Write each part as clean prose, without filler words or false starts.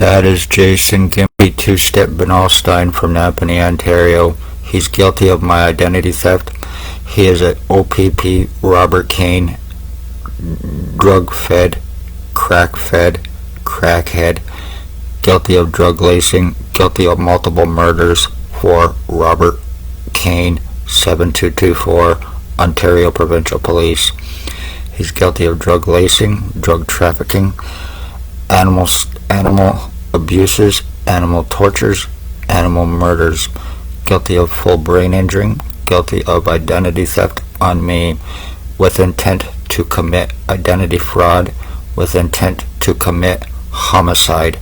That is Jason Gimpy Two-Step Benalstein from Napanee, Ontario. He's guilty of my identity theft. He is an O.P.P. Robert Kane, drug-fed, crack-fed, crackhead, guilty of drug lacing, guilty of multiple murders for Robert Kane, 7224, Ontario Provincial Police. He's guilty of drug lacing, drug trafficking, animal abuses, animal tortures, animal murders, guilty of full brain injuring, guilty of identity theft on me with intent to commit identity fraud, with intent to commit homicide.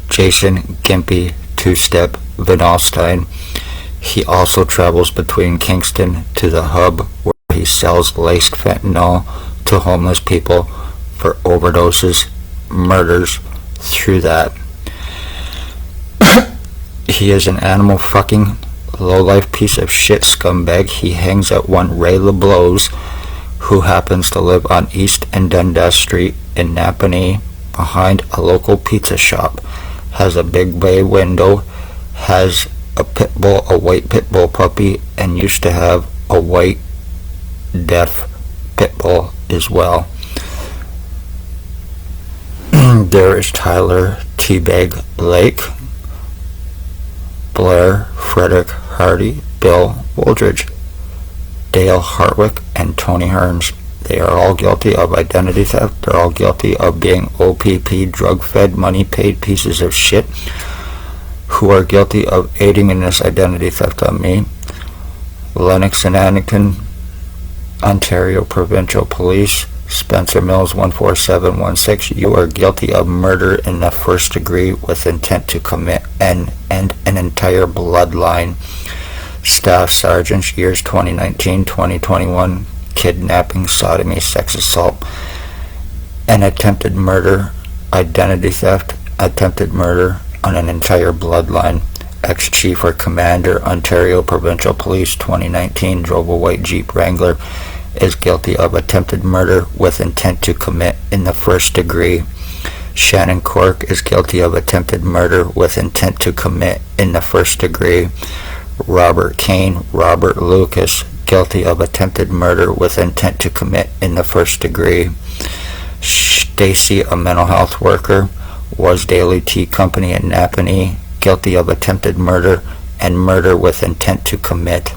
Jason Gimpy Two-Step Benalstein. He also travels between Kingston to the hub where he sells laced fentanyl to homeless people for overdoses, murders through that. He is an animal fucking low-life piece of shit scumbag. He hangs at one Ray LeBlow's, who happens to live on East and Dundas Street in Napanee behind a local pizza shop, has a big bay window, has a pit bull, a white pit bull puppy, and used to have a white deaf pit bull as well. There is Tyler Teabag Lake, Blair Frederick Hardy, Bill Wooldridge, Dale Hartwick, and Tony Hearns. They are all guilty of identity theft. They're all guilty of being O.P.P. drug-fed, money-paid pieces of shit who are guilty of aiding in this identity theft on me. Lennox and Anakin, Ontario Provincial Police, Spencer Mills 14716, you are guilty of murder in the first degree with intent to commit and end an entire bloodline. Staff Sergeants, years 2019-2021, kidnapping, sodomy, sex assault, and attempted murder, identity theft, attempted murder on an entire bloodline. Ex-Chief or Commander, Ontario Provincial Police, 2019, drove a white Jeep Wrangler, is guilty of attempted murder with intent to commit in the first degree. Shannon Cork is guilty of attempted murder with intent to commit in the first degree. Robert Kane, Robert Lucas, guilty of attempted murder with intent to commit in the first degree. Stacy, a mental health worker, was Daily Tea Company in Napanee, guilty of attempted murder and murder with intent to commit.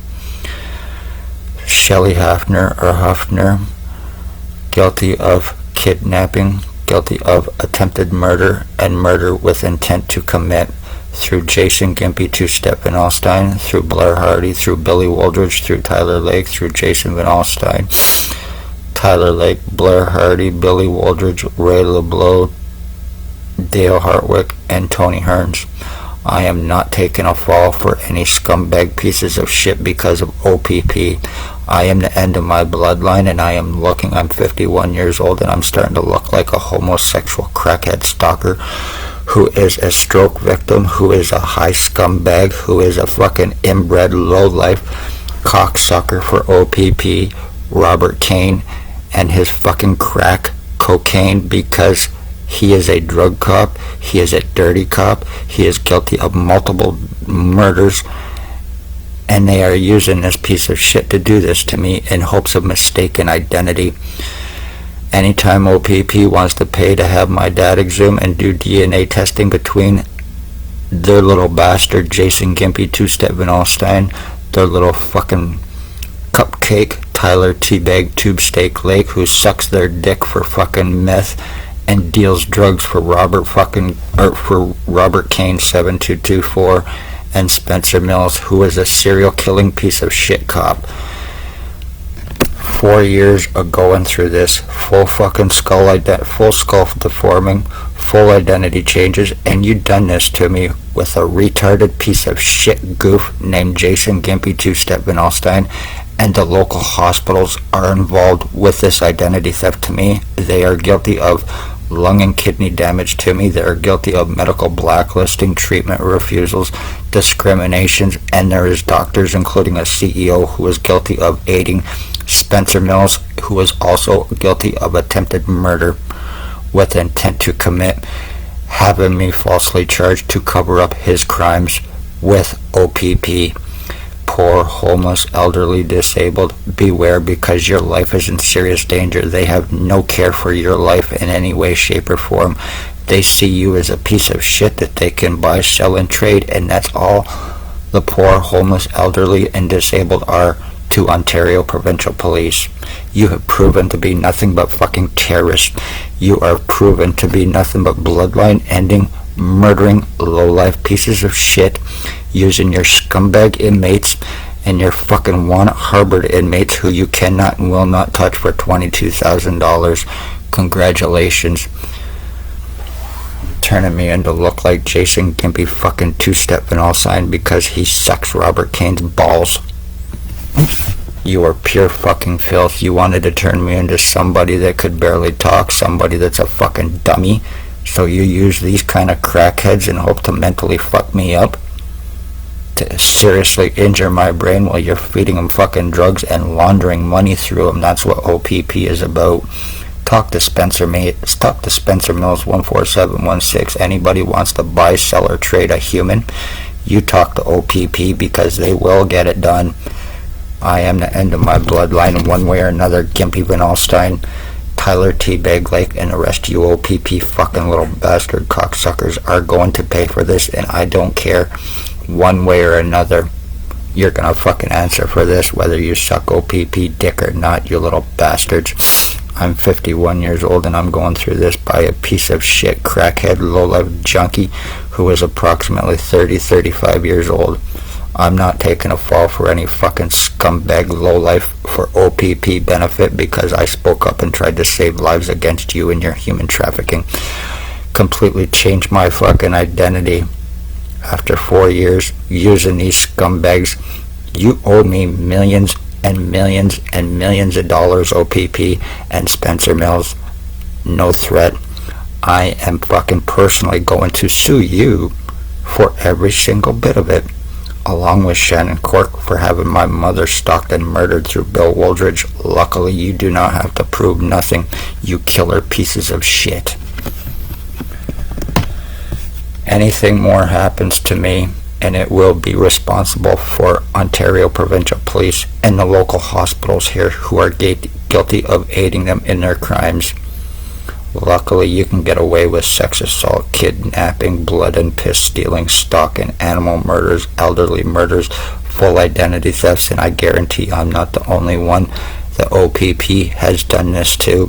Shelley Huffner, guilty of kidnapping, guilty of attempted murder and murder with intent to commit, through Jason Gimpy Two-Step Benalstein, through Blair Hardy, through Billy Wooldridge, through Tyler Lake, through Jason Benalstein. Tyler Lake, Blair Hardy, Billy Wooldridge, Ray LeBlow, Dale Hartwick, and Tony Hearns. I am not taking a fall for any scumbag pieces of shit because of O.P.P. I am the end of my bloodline, and I'm 51 years old, and I'm starting to look like a homosexual crackhead stalker who is a stroke victim, who is a high scumbag, who is a fucking inbred lowlife cocksucker for O.P.P. Robert Kane and his fucking crack cocaine, because he is a drug cop, he is a dirty cop, he is guilty of multiple murders, and they are using this piece of shit to do this to me in hopes of mistaken identity. Anytime O.P.P. wants to pay to have my dad exhumed and do DNA testing between their little bastard Jason Gimpy Two-Step Benalstein, their little fucking cupcake Tyler Teabag Tube Steak Lake, who sucks their dick for fucking meth and deals drugs for Robert Kane 7224, and Spencer Mills, who is a serial killing piece of shit cop. 4 years of going through this full skull deforming, full identity changes, and you done this to me with a retarded piece of shit goof named Jason Gimpy Two-Step Benalstein, and the local hospitals are involved with this identity theft to me. They are guilty of lung and kidney damage to me. They are guilty of medical blacklisting, treatment refusals, discriminations, and there is doctors, including a CEO, who is guilty of aiding Spencer Mills, who is also guilty of attempted murder with intent to commit, having me falsely charged to cover up his crimes with O.P.P. Poor, homeless, elderly, disabled, beware, because your life is in serious danger. They have no care for your life in any way, shape, or form. They see you as a piece of shit that they can buy, sell, and trade, and that's all the poor, homeless, elderly, and disabled are to Ontario provincial police. You have proven to be nothing but fucking terrorists. You are proven to be nothing but bloodline-ending, murdering, low-life pieces of shit, using your scumbag inmates and your fucking Harvard inmates who you cannot and will not touch for $22,000. Congratulations. Turning me into look like Jason Gimpy fucking two-step vanilla sign because he sucks Robert Kane's balls. You are pure fucking filth. You wanted to turn me into somebody that could barely talk, somebody that's a fucking dummy. So you use these kind of crackheads and hope to mentally fuck me up? To seriously injure my brain while you're feeding them fucking drugs and laundering money through them. That's what O.P.P. is about. Talk to Spencer Mills 14716. Anybody wants to buy, sell, or trade a human, you talk to O.P.P. because they will get it done. I am the end of my bloodline in one way or another. Gimpy Van Alstyne, Tyler T. Lake, and the rest of you O.P.P. fucking little bastard cocksuckers are going to pay for this, and I don't care. One way or another, you're gonna fucking answer for this, whether you suck O.P.P. dick or not, you little bastards. I'm 51 years old and I'm going through this by a piece of shit crackhead low-life junkie who is approximately 35 years old. I'm not taking a fall for any fucking scumbag lowlife for O.P.P. benefit because I spoke up and tried to save lives against you and your human trafficking. Completely changed my fucking identity after 4 years using these scumbags. You owe me millions and millions and millions of dollars, O.P.P. and Spencer Mills. No threat. I am fucking personally going to sue you for every single bit of it, along with Shannon Cork for having my mother stalked and murdered through Bill Wooldridge. Luckily, you do not have to prove nothing, you killer pieces of shit. Anything more happens to me, and it will be responsible for Ontario Provincial Police and the local hospitals here who are guilty of aiding them in their crimes. Luckily, you can get away with sex assault, kidnapping, blood and piss stealing, stalking, animal murders, elderly murders, full identity thefts, and I guarantee I'm not the only one. The O.P.P. has done this too,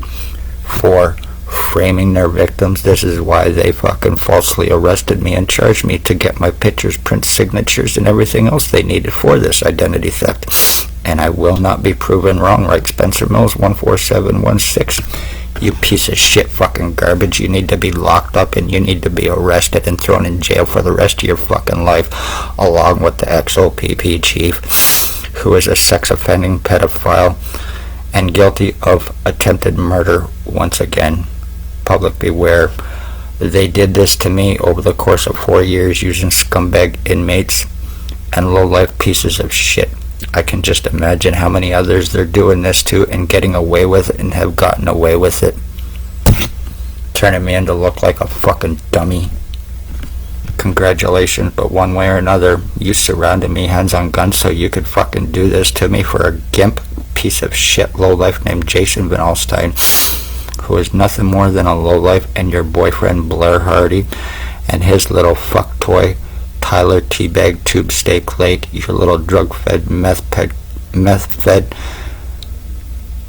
for framing their victims. This is why they fucking falsely arrested me and charged me to get my pictures, print signatures, and everything else they needed for this identity theft. And I will not be proven wrong, right? Spencer Mills 14716. You piece of shit fucking garbage. You need to be locked up and you need to be arrested and thrown in jail for the rest of your fucking life, along with the ex-O.P.P. chief, who is a sex offending pedophile and guilty of attempted murder once again. Public beware. They did this to me over the course of 4 years using scumbag inmates and low-life pieces of shit. I can just imagine how many others they're doing this to and getting away with it and have gotten away with it. Turning me into look like a fucking dummy. Congratulations, but one way or another, you surrounded me hands on guns so you could fucking do this to me for a gimp piece of shit lowlife named Jason Van Alstyne, who is nothing more than a lowlife, and your boyfriend Blair Hardy and his little fuck toy Tyler Teabag Tube Steak Lake, your little drug-fed, meth-fed,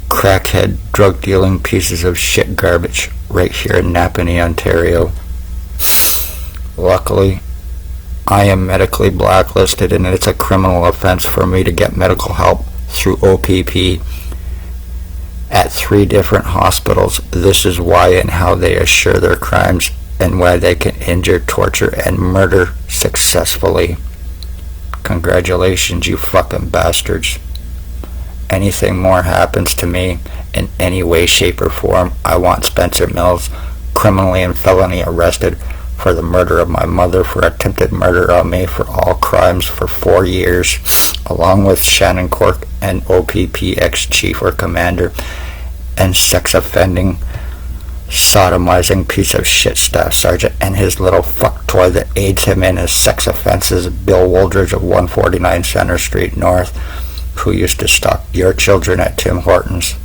crackhead, drug-dealing pieces of shit garbage right here in Napanee, Ontario. Luckily, I am medically blacklisted, and it's a criminal offense for me to get medical help through O.P.P. at 3 different hospitals. This is why and how they assure their crimes and why they can injure, torture, and murder successfully. Congratulations, you fucking bastards. Anything more happens to me in any way, shape, or form, I want Spencer Mills criminally and felony arrested for the murder of my mother, for attempted murder on me, for all crimes for 4 years, along with Shannon Cork and O.P.P. ex-chief or commander, and sex offending sodomizing piece of shit staff sergeant and his little fuck toy that aids him in his sex offenses, Bill Woldridge of 149 Center Street North, who used to stalk your children at Tim Hortons.